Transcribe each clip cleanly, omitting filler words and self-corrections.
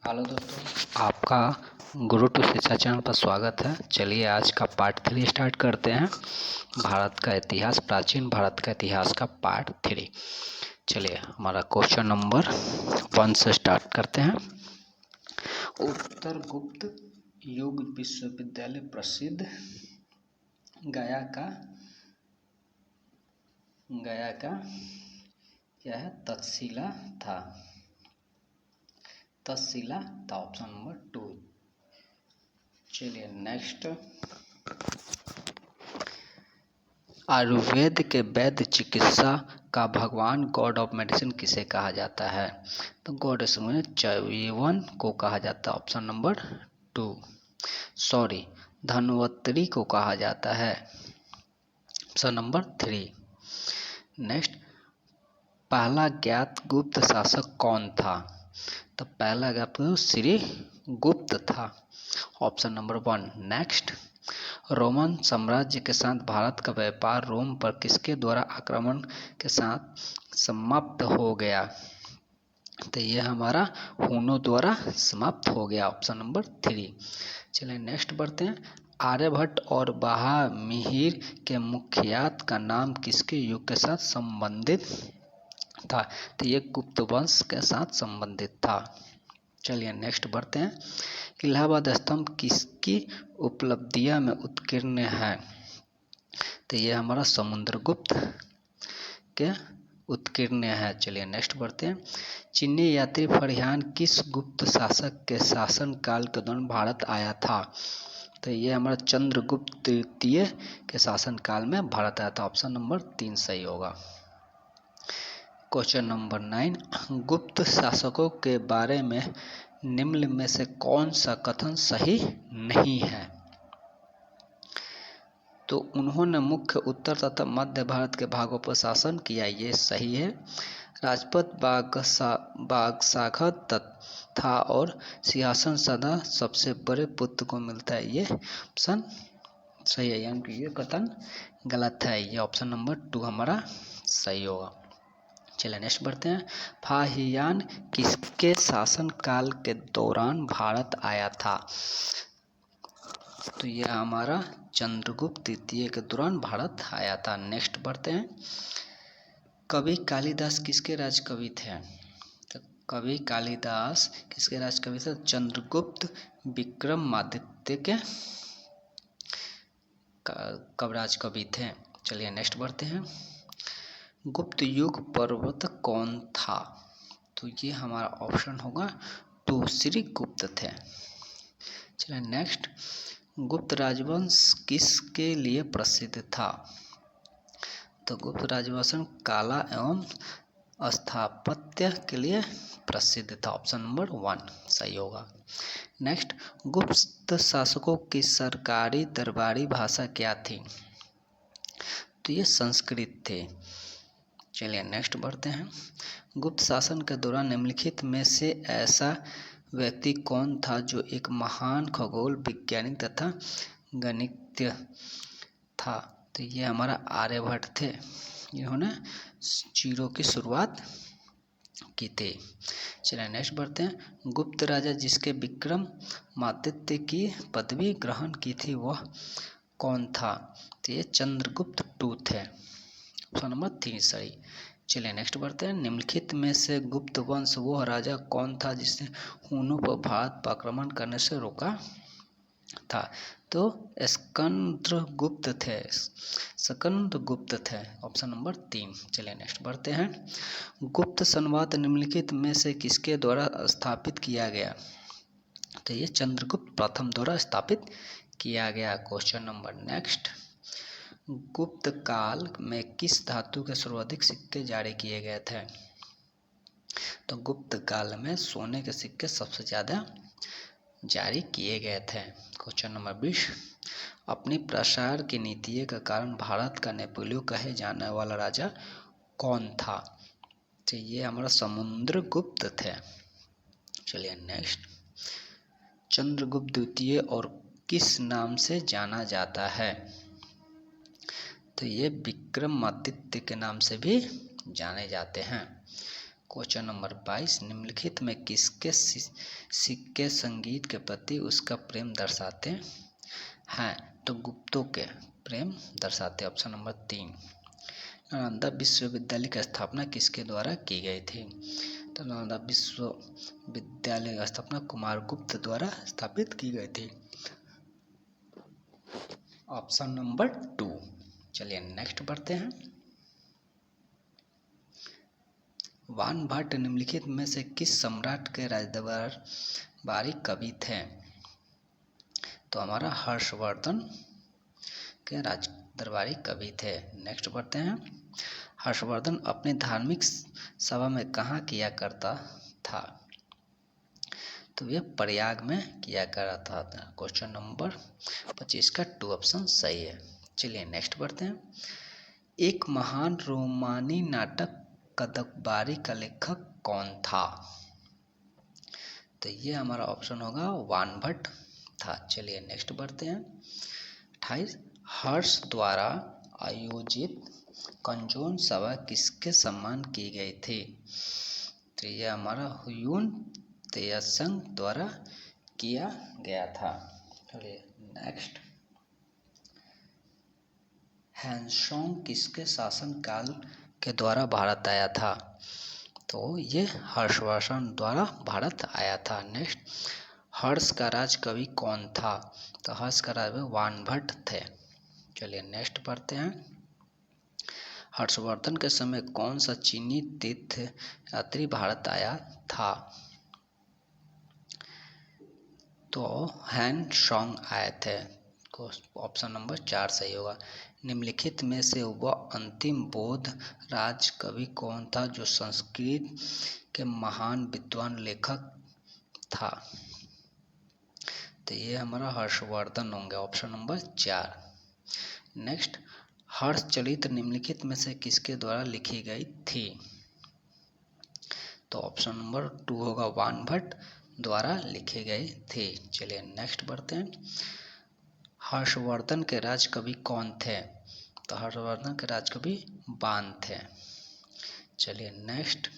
Hello दोस्तों, आपका गुरु to शिक्षा चैनल पर स्वागत है। चलिए आज का पार्ट 3 स्टार्ट करते हैं। भारत का इतिहास, प्राचीन भारत का इतिहास का पार्ट 3। चलिए हमारा क्वेश्चन नंबर 1 से स्टार्ट करते हैं। उत्तर गुप्त युग विश्वविद्यालय प्रसिद्ध गया का क्या है? तक्षशिला था। Option number 2। चलिए नेक्स्ट, आयुर्वेद के वैद्य चिकित्सा का भगवान, गॉड ऑफ मेडिसिन किसे कहा जाता है? तो गॉड च्यवन को कहा जाता है। Option number 2। सॉरी, धन्वंतरी को कहा जाता है। Option number 3। नेक्स्ट, पहला ज्ञात गुप्त शासक कौन था? तो पहला ज्ञात श्री गुप्त था। Option number 1। नेक्स्ट, रोमन साम्राज्य के साथ भारत का व्यापार रोम पर किसके द्वारा आक्रमण के साथ समाप्त हो गया? तो ये हमारा हुनों द्वारा समाप्त हो गया। Option number 3। चलिए नेक्स्ट बढ़ते हैं। आर्यभट्ट और बहामिहिर के मुखियात का नाम किसके युग के साथ संबंधित था? तो ये गुप्त वंश के साथ संबंधित था। चलिए नेक्स्ट बढ़ते हैं। इलाहाबाद स्तंभ किसकी उपलब्धियां में उत्कीर्ण है? तो ये हमारा समुद्रगुप्त के उत्कीर्ण है। चलिए नेक्स्ट बढ़ते हैं। चीनी यात्री फरियान किस गुप्त शासक के शासन काल के दौरान भारत आया था? तो ये हमारा चंद्रगुप्त तृतीय के शासन काल में भारत आया था। ऑप्शन नंबर 3 सही होगा। क्वेश्चन नंबर 9, गुप्त शासकों के बारे में निम्न में से कौन सा कथन सही नहीं है? तो उन्होंने मुख्य उत्तर तथा मध्य भारत के भागों पर शासन किया, ये सही है। राजपथ बागसाखत था और सिंहासन सदा सबसे बड़े पुत्र को मिलता है, ये ऑप्शन सही है, यानी कि ये कथन गलत है। ये ऑप्शन नंबर 2 हमारा सही होगा। चलिए नेक्स्ट बढ़ते हैं। फाहियान किसके शासन काल के दौरान भारत आया था? तो यह हमारा चंद्रगुप्त तृतीय के दौरान भारत आया था। नेक्स्ट बढ़ते हैं। कवि कालिदास किसके राजकवि थे? तो कवि कालिदास किसके राजकवि थे? चंद्रगुप्त विक्रमादित्य के कब राजकवि थे। चलिए नेक्स्ट बढ़ते हैं। गुप्त युग प्रवर्तक कौन था? तो ये हमारा ऑप्शन होगा 2, श्री गुप्त थे। चलिए नेक्स्ट, गुप्त राजवंश किसके लिए प्रसिद्ध था? तो गुप्त राजवंश कला एवं स्थापत्य के लिए प्रसिद्ध था। ऑप्शन नंबर 1 सही होगा। नेक्स्ट, गुप्त शासकों की सरकारी दरबारी भाषा क्या थी? तो ये संस्कृत थे। चलिए नेक्स्ट बढ़ते हैं। गुप्त शासन के दौरान निम्नलिखित में से ऐसा व्यक्ति कौन था जो एक महान खगोल वैज्ञानिक तथा गणितज्ञ था? तो ये हमारा आर्यभट्ट थे, इन्होंने जीरो की शुरुआत की थी। चलिए नेक्स्ट बढ़ते हैं। गुप्त राजा जिसके विक्रमादित्य की पदवी ग्रहण की थी वह कौन था? तो ये चंद्रगुप्त 2 थे। ऑप्शन नंबर 3 सही। चलिए नेक्स्ट बढ़ते हैं। निम्नलिखित में से गुप्त वंश वह राजा कौन था जिसने हुनों पर भारत पर आक्रमण करने से रोका था? तो स्कंदगुप्त थे। Option number 3। चलिए नेक्स्ट बढ़ते हैं। गुप्त संवाद निम्नलिखित में से किसके द्वारा स्थापित किया गया? तो ये चंद्रगुप्त प्रथम द्वारा स्थापित किया गया। क्वेश्चन नंबर नेक्स्ट, गुप्त काल में किस धातु के सर्वाधिक सिक्के जारी किए गए थे? तो गुप्त काल में सोने के सिक्के सबसे ज़्यादा जारी किए गए थे। क्वेश्चन नंबर 20, अपनी प्रसार की नीति के कारण भारत का नेपोलियन कहे जाने वाला राजा कौन था? तो ये हमारा समुद्रगुप्त थे। चलिए नेक्स्ट, चंद्रगुप्त द्वितीय और किस नाम से जाना जाता है? तो ये विक्रमादित्य के नाम से भी जाने जाते हैं। क्वेश्चन नंबर 22, निम्नलिखित में किसके सिक्के संगीत के प्रति उसका प्रेम दर्शाते हैं? तो गुप्तों के प्रेम दर्शाते। Option number 3। नालंदा विश्वविद्यालय की स्थापना किसके द्वारा की गई थी? तो नालंदा विश्वविद्यालय की स्थापना कुमारगुप्त द्वारा स्थापित की गई थी। Option number 2। चलिए नेक्स्ट बढ़ते हैं। वानभट्ट निम्नलिखित में से किस सम्राट के राजदरबारी कवि थे? तो हमारा हर्षवर्धन के राजदरबारी कवि थे। नेक्स्ट बढ़ते हैं। हर्षवर्धन अपनी धार्मिक सभा में कहाँ किया करता था? तो यह प्रयाग में किया करता था। क्वेश्चन नंबर 25 का 2 ऑप्शन सही है। चलिए नेक्स्ट बढ़ते हैं। एक महान रोमानी नाटक कदम्बारी का लेखक कौन था? तो ये हमारा ऑप्शन होगा वानभट्ट था। चलिए नेक्स्ट बढ़ते हैं। 28, हर्ष द्वारा आयोजित कंजोन सभा किसके सम्मान की गई थी? तो ये हमारा हुयुन त्सांग द्वारा किया गया था। चलिए नेक्स्ट। ह्वेनसांग किसके शासनकाल के द्वारा भारत आया था? तो ये हर्षवर्धन द्वारा भारत आया था। नेक्स्ट, हर्ष का राज कवि कौन था? तो हर्ष का राज वानभट्ट थे। चलिए नेक्स्ट पढ़ते हैं। हर्षवर्धन के समय कौन सा चीनी तीर्थ यात्री भारत आया था? तो ह्वेनसांग आए थे। ऑप्शन नंबर 4 सही होगा। निम्नलिखित में से वह अंतिम बौद्ध राज कवि कौन था जो संस्कृत के महान विद्वान लेखक था? तो ये हमारा हर्षवर्धन होंगे। Option number 4। नेक्स्ट, हर्षचरित्र निम्नलिखित में से किसके द्वारा लिखी गई थी? तो ऑप्शन नंबर 2 होगा वानभट्ट द्वारा लिखे गए थे। चलिए नेक्स्ट बढ़ते हैं। हर्षवर्धन के राजकवि कौन थे? तो हर्षवर्धन के राजकवि बाण थे। चलिए नेक्स्ट।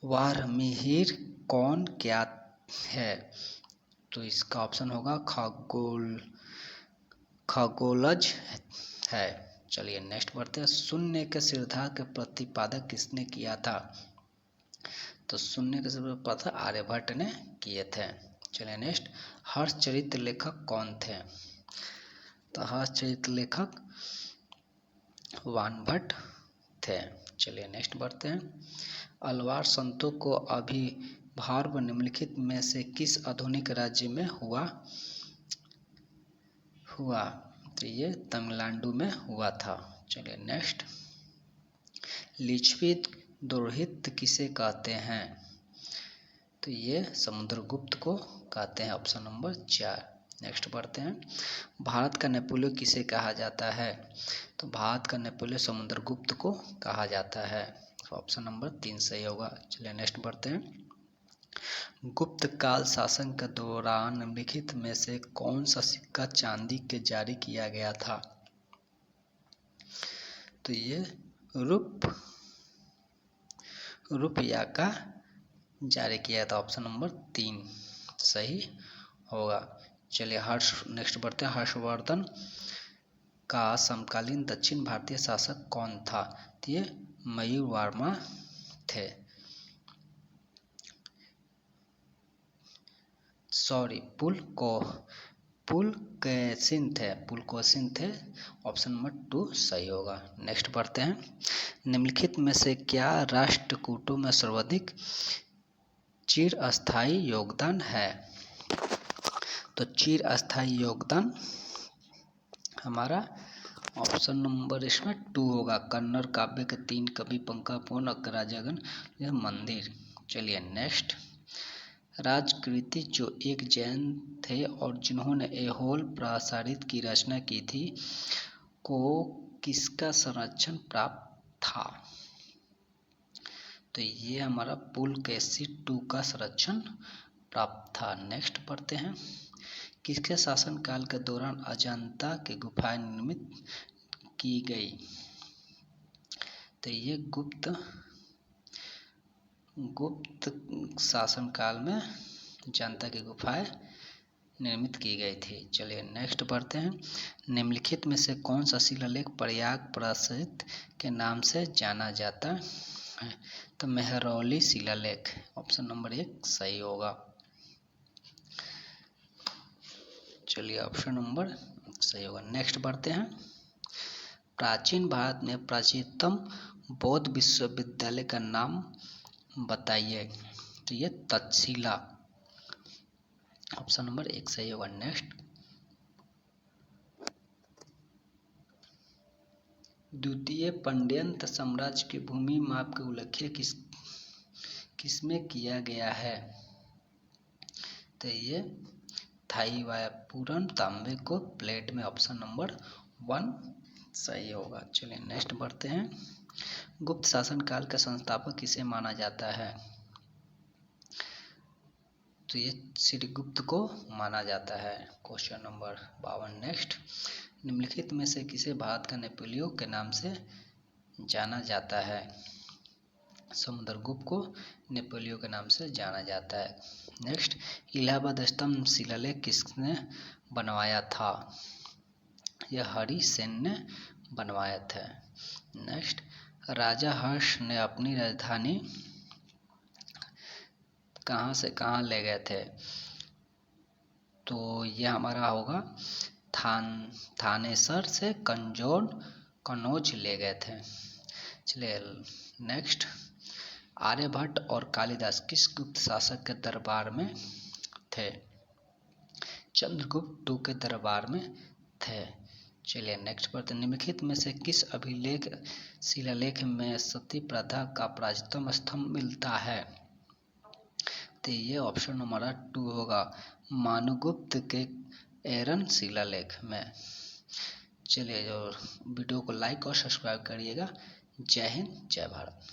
वारमिहिर कौन क्या है? तो इसका ऑप्शन होगा खगोलज है। चलिए नेक्स्ट बढ़ते हैं। शून्य के सिद्धांत के प्रतिपादक किसने किया था? तो शून्य के सिद्धांत आर्यभट्ट ने किए थे। चलिए नेक्स्ट। हर्षचरित्र लेखक कौन थे? तो हर्षचरित्र लेखक वानभट्ट थे। चलिए नेक्स्ट बढ़ते हैं। अलवार संतों को अभिभार्व निम्नलिखित में से किस आधुनिक राज्य में हुआ? तो ये तमिलनाडु में हुआ था। चलिए नेक्स्ट। लिच्छवी दुर्हित किसे कहते हैं? तो ये समुद्रगुप्त को कहते हैं। Option number 4। नेक्स्ट पढ़ते हैं। भारत का नेपोलियन किसे कहा जाता है? तो भारत का नेपोलियन समुद्रगुप्त को कहा जाता है। ऑप्शन नंबर 3 सही होगा। चलिए नेक्स्ट बढ़ते हैं। गुप्त काल शासन के दौरान निम्नलिखित में से कौन सा सिक्का चांदी के जारी किया गया था? तो ये रुपया का जारी किया था। ऑप्शन नंबर 3 सही होगा। चलिए नेक्स्ट बढ़ते हैं। हर्षवर्धन का समकालीन दक्षिण भारतीय शासक कौन था? तो ये मयूरवर्मा थे। पुलकेशिन थे। ऑप्शन नंबर 2 सही होगा। नेक्स्ट बढ़ते हैं। निम्नलिखित में से क्या राष्ट्रकूटों में सर्वाधिक चिरस्थायी योगदान है? तो चिरस्थायी योगदान हमारा ऑप्शन नंबर इसमें 2 होगा। कन्नड़ काव्य के 3 कवि पंकापूर्ण अग्रराजगण मंदिर। चलिए नेक्स्ट। राजकृति जो एक जैन थे और जिन्होंने ऐहोल प्रासाद की रचना की थी को किसका संरक्षण प्राप्त था? तो ये हमारा पुलकेशिन 2 का संरक्षण प्राप्त था। नेक्स्ट पढ़ते हैं। किसके शासनकाल के दौरान अजंता की गुफाएं निर्मित की गई? तो ये गुप्त गुप्त शासनकाल में जनता की गुफाएं निर्मित की गई थी। चलिए नेक्स्ट पढ़ते हैं। निम्नलिखित में से कौन सा शिलालेख प्रयाग प्रायश्चित के नाम से जाना जाता है? तो मेहरौली शिलालेख ऑप्शन नंबर 1 सही होगा। चलिए ऑप्शन नंबर सही होगा। नेक्स्ट पढ़ते हैं। प्राचीन भारत में प्राचीनतम बौद्ध विश्वविद्यालय का नाम बताइए। तो ये तक्षशिला ऑप्शन नंबर 1 सही होगा। नेक्स्ट, द्वितीय पांड्यन साम्राज्य की भूमि माप का उल्लेख किसमें किया गया है? तो ये थाईवायपुरम तांबे को प्लेट में ऑप्शन नंबर 1 सही होगा। चलिए नेक्स्ट बढ़ते हैं। गुप्त शासनकाल का संस्थापक किसे माना जाता है? तो ये श्रीगुप्त को माना जाता है। Question number 52। नेक्स्ट, निम्नलिखित में से किसे भारत का नेपोलियो के नाम से जाना जाता है? समुद्रगुप्त को नेपोलियो के नाम से जाना जाता है। नेक्स्ट, इलाहाबाद स्तंभ शिलालेख किसने बनवाया था? यह हरि सेन ने बनवाया था। नेक्स्ट, राजा हर्ष ने अपनी राजधानी कहाँ से कहाँ ले गए थे? तो यह हमारा होगा थानेसर से कन्नौज ले गए थे। चलिए नेक्स्ट, आर्यभट्ट और कालिदास किस गुप्त शासक के दरबार में थे? चंद्रगुप्त II के दरबार में थे। चलिए नेक्स्ट पढ़ते हैं। निम्नलिखित में से किस अभिलेख शिलालेख में सती प्रथा का प्राचीनतम स्तंभ मिलता है? तो ये ऑप्शन नंबर 2 होगा, मानुगुप्त के एरन शिलालेख में। चलिए जो वीडियो को लाइक और सब्सक्राइब करिएगा। जय हिंद, जय भारत।